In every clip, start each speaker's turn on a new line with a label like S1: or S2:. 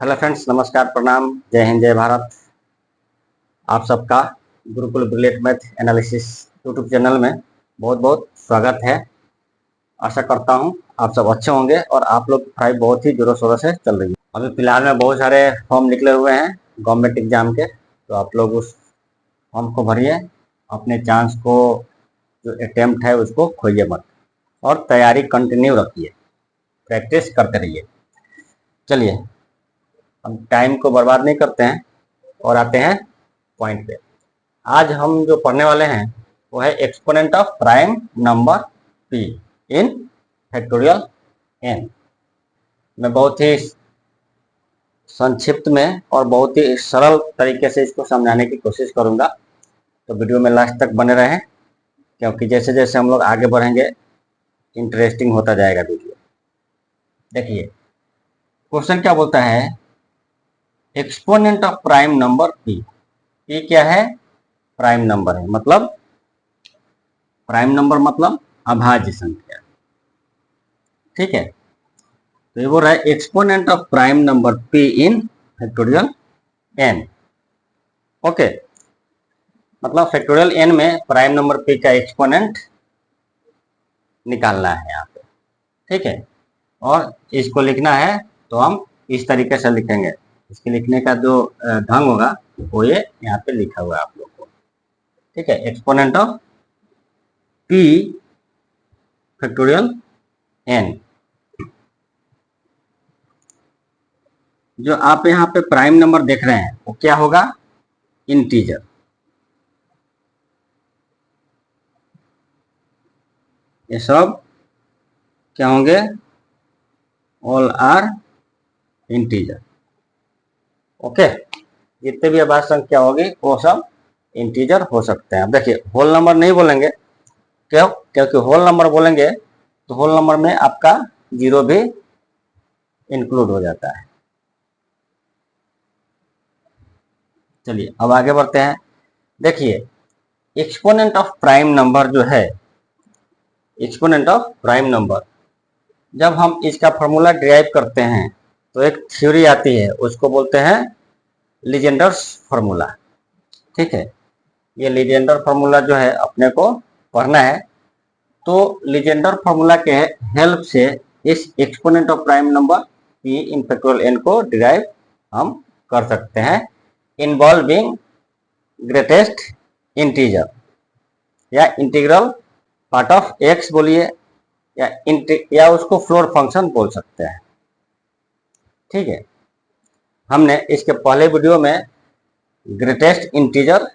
S1: Hello friends, नमस्कार, प्रणाम, जय हिंद, जय भारत। आप सबका Gurukul brilliant math analysis YouTube channel में बहुत बहुत स्वागत है। आशा करता हूं आप सब अच्छे होंगे और आप लोग की पढ़ाई बहुत ही जोरों शोरों से चल रही है। अभी फिलहाल में बहुत सारे फॉर्म निकले हुए हैं गवर्नमेंट एग्जाम के, तो आप लोग उस फॉर्म को भरिए, अपने चांस को जो अटेम्प्ट है उसको खोइए मत और तैयारी कंटिन्यू रखिए, प्रैक्टिस करते रहिए। चलिए, हम टाइम को बर्बाद नहीं करते हैं और आते हैं पॉइंट पे। आज हम जो पढ़ने वाले हैं वो है exponent of prime number p in factorial n। मैं बहुत ही संक्षिप्त में और बहुत ही सरल तरीके से इसको समझाने की कोशिश करूंगा, तो वीडियो में लास्ट तक बने रहें, क्योंकि जैसे जैसे हम लोग आगे बढ़ेंगे इंटरेस्टिंग होता जाएगा वीडियो। देखिए, क्वेश्चन क्या बोलता है, exponent of prime number p। p क्या है? प्राइम नंबर है, मतलब प्राइम नंबर मतलब अभाज्य संख्या। ठीक है, तो ये बोल रहा है exponent of prime number p in factorial n। Okay, मतलब फैक्टोरियल n में प्राइम नंबर p का एक्सपोनेंट निकालना है यहाँ पे। ठीक है, और इसको लिखना है तो हम इस तरीके से लिखेंगे। इसके लिखने का जो ढंग होगा वो ये यहाँ पे लिखा हुआ है आप लोग को। ठीक है, exponent of p factorial n। जो आप यहाँ पे प्राइम नंबर देख रहे हैं वो क्या होगा? इंटीजर। ये सब क्या होंगे? All are integer. ओके, जितने भी अभाज्य संख्या होगी वो सब इंटीजर हो सकते हैं। अब देखिए, होल नंबर नहीं बोलेंगे, क्यों? क्योंकि होल नंबर बोलेंगे तो होल नंबर में आपका जीरो भी इंक्लूड हो जाता है। चलिए अब आगे बढ़ते हैं। देखिए, एक्सपोनेंट ऑफ प्राइम नंबर जो है, एक्सपोनेंट ऑफ प्राइम नंबर, जब हम इसका फॉर्मूला डिराइव करते हैं तो एक थ्योरी आती है, उसको बोलते हैं लीजेंडर्स फार्मूला। ठीक है, ये लीजेंडर फार्मूला जो है अपने को पढ़ना है, तो लीजेंडर फार्मूला के हेल्प से इस exponent of prime number p in factorial n को डिराइव हम कर सकते हैं, इन्वॉल्विंग ग्रेटेस्ट इंटीजर या इंटीग्रल पार्ट ऑफ x बोलिए, या उसको फ्लोर फंक्शन बोल सकते हैं। ठीक है, हमने इसके पहले वीडियो में ग्रेटेस्ट इंटीजर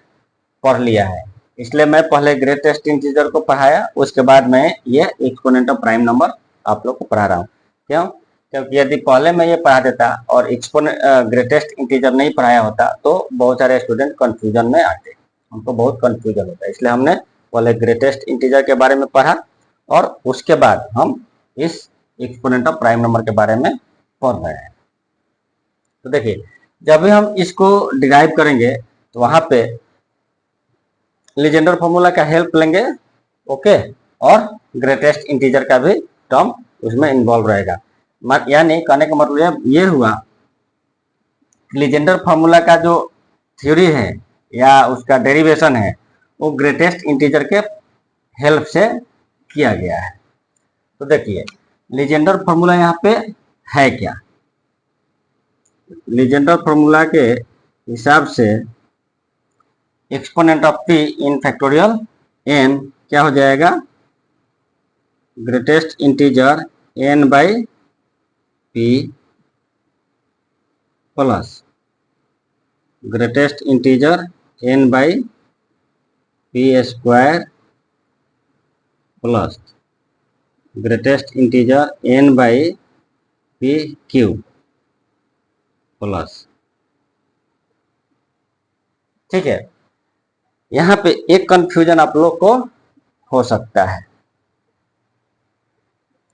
S1: पढ़ लिया है, इसलिए मैं पहले ग्रेटेस्ट इंटीजर को पढ़ाया, उसके बाद मैं ये एक्सपोनेंट ऑफ प्राइम नंबर आप लोग को पढ़ा रहा हूँ। क्यों? क्योंकि यदि पहले मैं ये पढ़ा देता और ग्रेटेस्ट इंटीजर नहीं पढ़ाया होता तो बहुत सारे स्टूडेंट कंफ्यूजन में आते, उनको बहुत कंफ्यूजन होता है। इसलिए हमने पहले ग्रेटेस्ट इंटीजर के बारे में पढ़ा और उसके बाद हम इस एक्सपोनेंट ऑफ प्राइम नंबर के बारे में पढ़ रहे हैं। तो देखिए, जब भी हम इसको डिराइव करेंगे तो वहां पे लीजेंडर फॉर्मूला का हेल्प लेंगे। ओके, और ग्रेटेस्ट इंटीजर का भी टर्म उसमें इन्वॉल्व रहेगा। यानी कहने का मतलब ये हुआ, लीजेंडर फार्मूला का जो थ्योरी है या उसका डेरिवेशन है वो ग्रेटेस्ट इंटीजर के हेल्प से किया गया है। तो देखिए, लीजेंडर फार्मूला यहाँ पे है क्या? लीजेंडर फार्मूला के हिसाब से exponent of p in factorial n क्या हो जाएगा? Greatest integer n by p plus greatest integer n by p square plus greatest integer n by p cube plus. ठीक है, यहाँ पे एक कंफ्यूजन आप लोग को हो सकता है,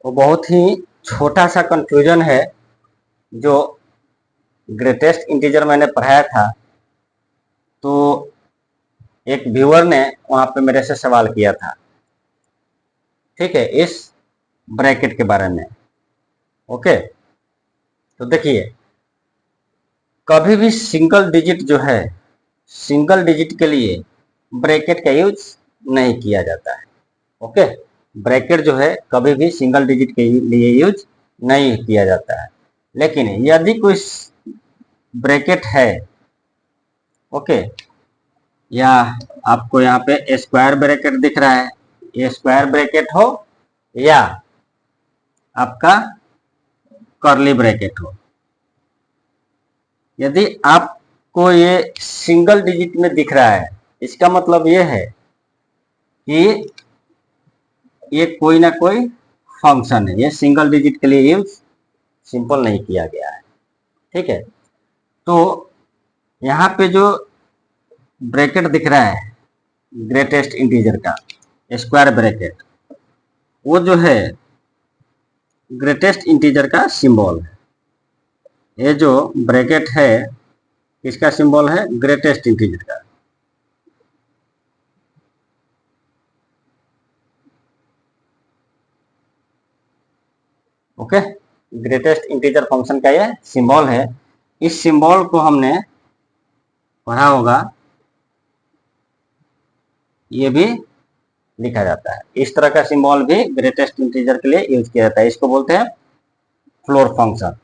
S1: वो बहुत ही छोटा सा कंफ्यूजन है जो ग्रेटेस्ट इंटीजर मैंने पढ़ाया था, तो एक व्यूअर ने वहां पे मेरे से सवाल किया था। ठीक है, इस ब्रैकेट के बारे में। ओके, तो देखिए, कभी भी सिंगल डिजिट जो है, सिंगल डिजिट के लिए ब्रैकेट का यूज नहीं किया जाता है। ओके, ब्रैकेट जो है कभी भी सिंगल डिजिट के लिए यूज नहीं किया जाता है। लेकिन यदि कोई ब्रैकेट है, ओके, या आपको यहाँ पे स्क्वायर ब्रैकेट दिख रहा है, ये स्क्वायर ब्रैकेट हो या आपका कर्ली ब्रैकेट हो, यदि आपको ये सिंगल डिजिट में दिख रहा है, इसका मतलब ये है कि ये कोई ना कोई फंक्शन है, ये सिंगल डिजिट के लिए यूज सिंपल नहीं किया गया है। ठीक है, तो यहाँ पे जो ब्रैकेट दिख रहा है ग्रेटेस्ट इंटीजर का स्क्वायर ब्रैकेट, वो जो है ग्रेटेस्ट इंटीजर का सिंबल है। ये जो ब्रैकेट है किसका सिंबल है? ग्रेटेस्ट इंटीजर का। ओके, ग्रेटेस्ट इंटीजर फंक्शन का ये सिंबल है। इस सिंबल को हमने पढ़ा होगा, ये भी लिखा जाता है। इस तरह का सिंबल भी ग्रेटेस्ट इंटीजर के लिए यूज किया जाता है। इसको बोलते हैं फ्लोर फंक्शन,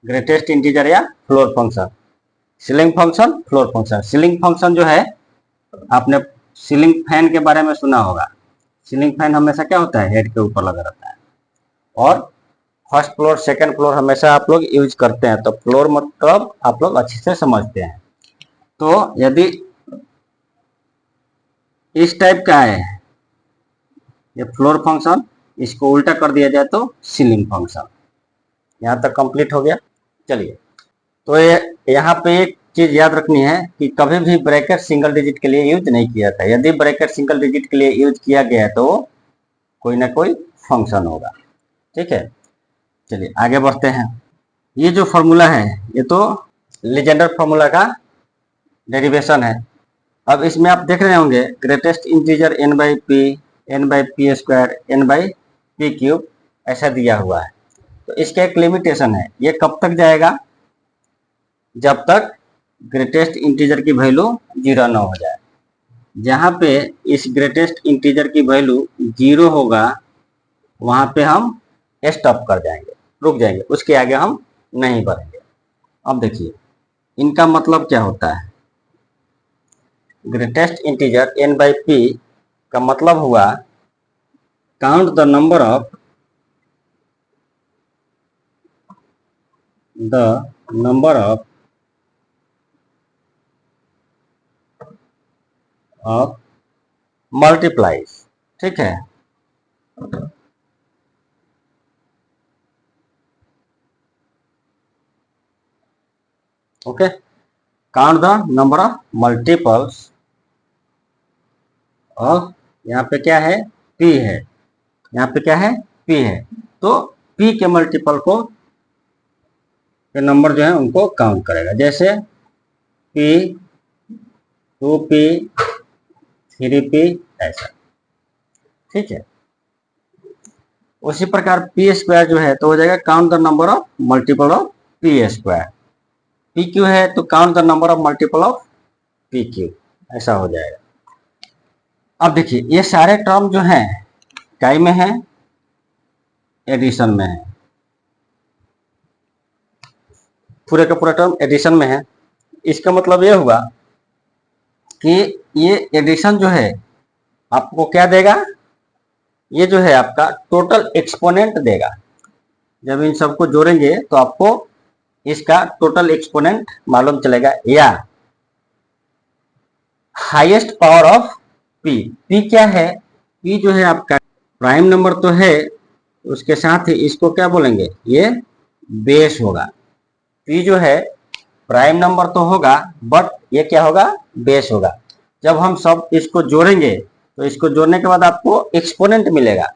S1: ग्रेटेस्ट इंटीजर या floor function. Ceiling function, floor function. Ceiling function जो है, आपने सीलिंग फैन के बारे में सुना होगा। सीलिंग फैन हमेशा क्या होता है? हेड के ऊपर लगा रहता है, और फर्स्ट फ्लोर सेकंड फ्लोर हमेशा आप लोग यूज करते हैं। तो फ्लोर मतलब आप लोग अच्छे से समझते हैं। तो यदि इस टाइप का है ये फ्लोर फंक्शन, इसको उल्टा कर दिया जाए तो सीलिंग फंक्शन। यहाँ तक कंप्लीट हो गया। चलिए, तो ये यहाँ पे एक चीज याद रखनी है कि कभी भी ब्रैकेट सिंगल डिजिट के लिए यूज नहीं किया था। यदि ब्रैकेट सिंगल डिजिट के लिए यूज किया गया है तो कोई ना कोई फंक्शन होगा। ठीक है, चलिए आगे बढ़ते हैं। ये जो फॉर्मूला है ये तो लीजेंडर फॉर्मूला का डेरिवेशन है। अब इसमें आप देख रहे होंगे greatest integer n by P, N by P square, N by P cube ऐसा दिया हुआ है। तो इसका एक लिमिटेशन है, ये कब तक जाएगा? जब तक ग्रेटेस्ट इंटीजर की वैल्यू 0 न हो जाए। जहाँ पे इस ग्रेटेस्ट इंटीजर की वैल्यू 0 होगा वहां पे हम स्टॉप कर जाएंगे, रुक जाएंगे, उसके आगे हम नहीं बढ़ेंगे। अब देखिए इनका मतलब क्या होता है। Greatest integer n by P का मतलब हुआ count the number of multiplies. ठीक है, okay, count the number of multiples और यहाँ पे क्या है? p है। यहाँ पे क्या है? p है। तो p के मल्टीपल को के नंबर जो है उनको काउंट करेगा। जैसे p, 2p, 3p ऐसा। ठीक है, उसी प्रकार पी स्क्वायर जो है तो हो जाएगा count the number of multiple of P square. P Q है तो count the number of multiple of P Q, ऐसा हो जाएगा। अब देखिए ये सारे टर्म जो हैं काई में है? एडिशन में है। पूरे का पूरा टर्म एडिशन में है। इसका मतलब ये हुआ कि ये एडिशन जो है आपको क्या देगा? ये जो है आपका टोटल एक्सपोनेंट देगा। जब इन सबको जोड़ेंगे तो आपको इसका टोटल एक्सपोनेंट मालूम चलेगा, या highest power of P. P क्या है? पी जो है आपका प्राइम नंबर तो है, उसके साथ ही इसको क्या बोलेंगे? ये बेस होगा। पी जो है प्राइम नंबर तो होगा बट ये क्या होगा? बेस होगा। जब हम सब इसको जोड़ेंगे तो इसको जोड़ने के बाद आपको एक्सपोनेंट मिलेगा,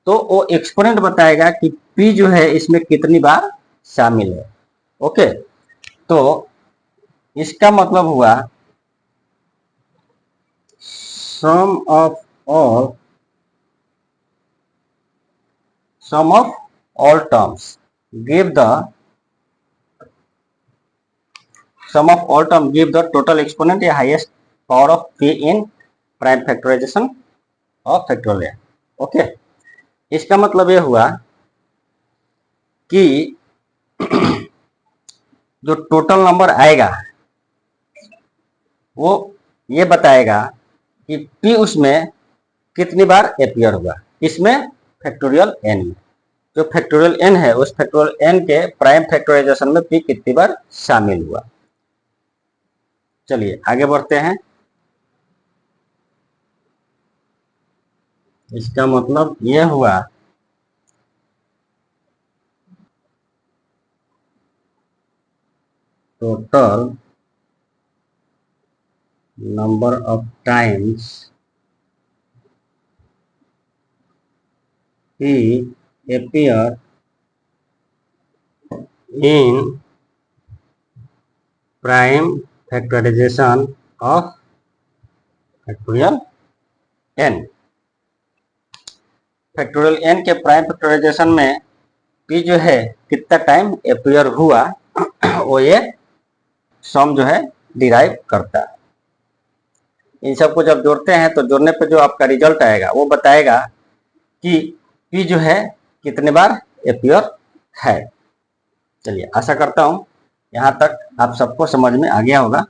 S1: तो वो एक्सपोनेंट बताएगा कि पी जो है इसमें कितनी बार शामिल है। ओके, तो इसका मतलब हुआ sum of all terms give the sum of all term give the total exponent या highest power of p in prime factorization of factorial n। Okay, इसका मतलब ये हुआ कि जो टोटल नंबर आएगा वो ये बताएगा कि p उसमें कितनी बार अपीयर हुआ, इसमें फैक्टोरियल n में। जो फैक्टोरियल n है उस फैक्टोरियल n के प्राइम फैक्टराइजेशन में p कितनी बार शामिल हुआ। चलिए आगे बढ़ते हैं। इसका मतलब यह हुआ total number of times he appear in prime factorization of factorial n। Factorial n के प्राइम फैक्टराइजेशन में p जो है कितना टाइम अपीयर हुआ वो ये सम जो है डिराइव करता है। इन सबको जब जोड़ते हैं तो जोड़ने पे जो आपका रिजल्ट आएगा वो बताएगा कि p जो है कितने बार अपीयर है। चलिए आशा करता हूँ यहाँ तक आप सबको समझ में आ गया होगा।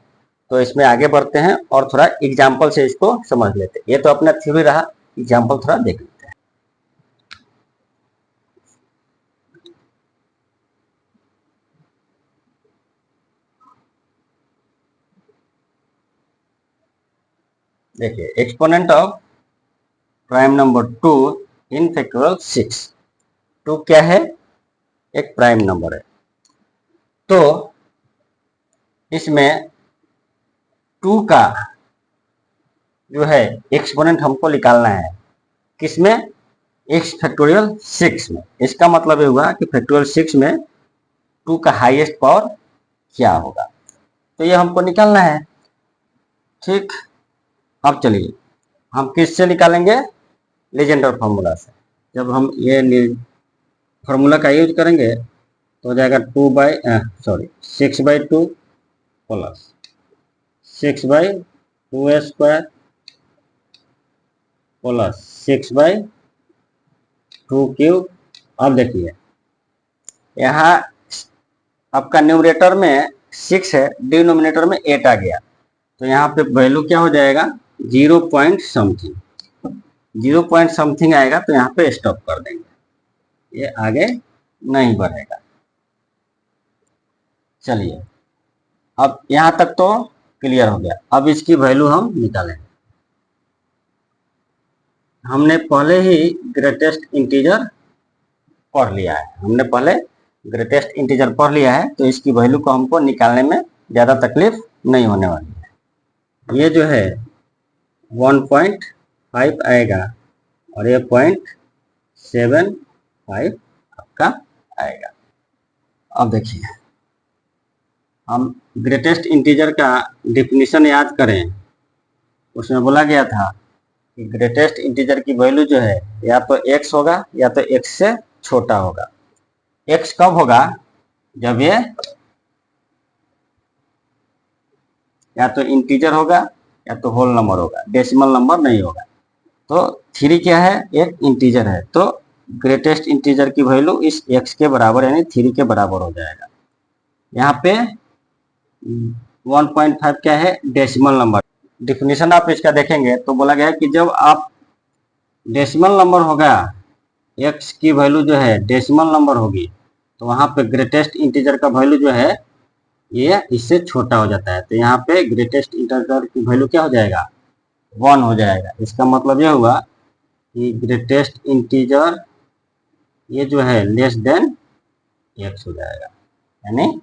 S1: तो इसमें आगे बढ़ते हैं और थोड़ा एग्जाम्पल से इसको समझ लेते हैं। ये तो अपना थ्योरी रहा, एग्जाम्पल थोड़ा देख लेते हैं। देखिए, exponent of prime number 2 in factorial 6। 2 क्या है? एक प्राइम नंबर है। तो इसमें 2 का जो है एक्सपोनेंट हमको निकालना है, किसमें? एक्स फैक्टोरियल 6 में। इसका मतलब ये हुआ कि फैक्टोरियल 6 में 2 का हाईएस्ट पावर क्या होगा, तो ये हमको निकालना है। ठीक, अब चलिए हम किससे निकालेंगे? लीजेंडर फॉर्मूला से। जब हम ये फॉर्मूला का यूज करेंगे तो हो जाएगा 6/2 प्लस 6/2 स्क्वायर प्लस 6/2 क्यूब। अब देखिए यहाँ आपका न्यूमरेटर में 6 है, डिनोमिनेटर में 8 आ गया, तो यहाँ पे वैल्यू क्या हो जाएगा? 0 पॉइंट समथिंग। 0 पॉइंट समथिंग आएगा तो यहाँ पे स्टॉप कर देंगे, ये आगे नहीं बढ़ेगा। चलिए अब यहाँ तक तो क्लियर हो गया। अब इसकी वैल्यू हम निकालेंगे। हमने पहले ही ग्रेटेस्ट इंटीजर पढ़ लिया है, तो इसकी वैल्यू को हमको निकालने में ज़्यादा तकलीफ नहीं होने वाली है। ये जो है 1.5 आएगा और ये 0.75 आपका आएगा। अब देखिए हम ग्रेटेस्ट इंटीजर का डिफिनीशन याद करें, उसमें बोला गया था कि ग्रेटेस्ट इंटीजर की वैल्यू जो है या तो x होगा या तो x से छोटा होगा। x कब होगा? जब ये या तो इंटीजर होगा या तो होल नंबर होगा, डेसिमल नंबर नहीं होगा। तो 3 क्या है? एक इंटीजर है, तो ग्रेटेस्ट इंटीजर की वैल्यू इस x के बराबर यानी 3 के बराबर हो जाएगा। यहाँ पे 1.5 क्या है? Decimal number. डिफिनीशन आप इसका देखेंगे तो बोला गया है कि जब आप डेसिमल नंबर होगा, x की वैल्यू जो है डेसिमल नंबर होगी, तो वहाँ पे ग्रेटेस्ट इंटीजर का वैल्यू जो है ये इससे छोटा हो जाता है। तो यहाँ पे ग्रेटेस्ट इंटीजर की वैल्यू क्या हो जाएगा? 1 हो जाएगा। इसका मतलब ये हुआ कि ग्रेटेस्ट इंटीजर ये जो है लेस देन x हो जाएगा, यानी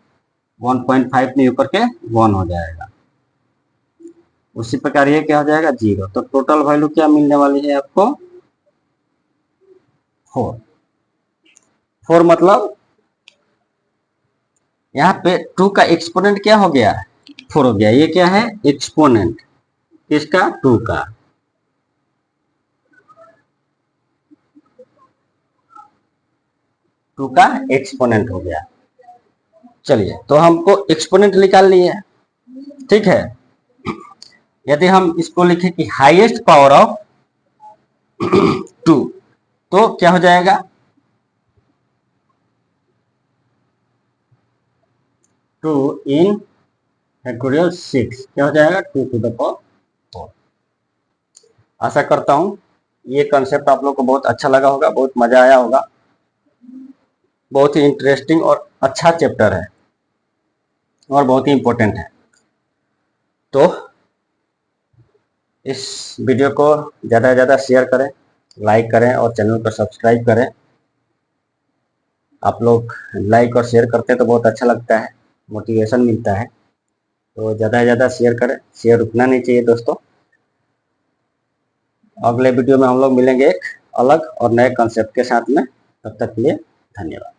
S1: 1.5 नहीं ऊपर के 1 हो जाएगा। उसी प्रकार ये क्या हो जाएगा? 0। तो टोटल वैल्यू क्या मिलने वाली है आपको? 4 मतलब यहाँ पे 2 का एक्सपोनेंट क्या हो गया? 4 हो गया। ये क्या है? एक्सपोनेंट किसका? 2 का। एक्सपोनेंट हो गया। चलिए तो हमको एक्सपोनेंट निकाल लिए। ठीक है। यदि हम इसको लिखें कि हाईएस्ट पावर ऑफ 2, तो क्या हो जाएगा, 2 इन फैक्टोरियल 6, क्या हो जाएगा, 2 to the power 4। आशा करता हूं ये कंसेप्ट आप लोग को बहुत अच्छा लगा होगा, बहुत मजा आया होगा। बहुत ही इंटरेस्टिंग और अच्छा चैप्टर है और बहुत ही इंपॉर्टेंट है। तो इस वीडियो को ज़्यादा से ज़्यादा शेयर करें, लाइक करें और चैनल को सब्सक्राइब करें। आप लोग लाइक और शेयर करते हैं तो बहुत अच्छा लगता है, मोटिवेशन मिलता है। तो ज़्यादा से ज़्यादा शेयर करें, शेयर रुकना नहीं चाहिए दोस्तों। अगले वीडियो में हम लोग मिलेंगे एक अलग और नए कंसेप्ट के साथ में। तब तक के लिए धन्यवाद।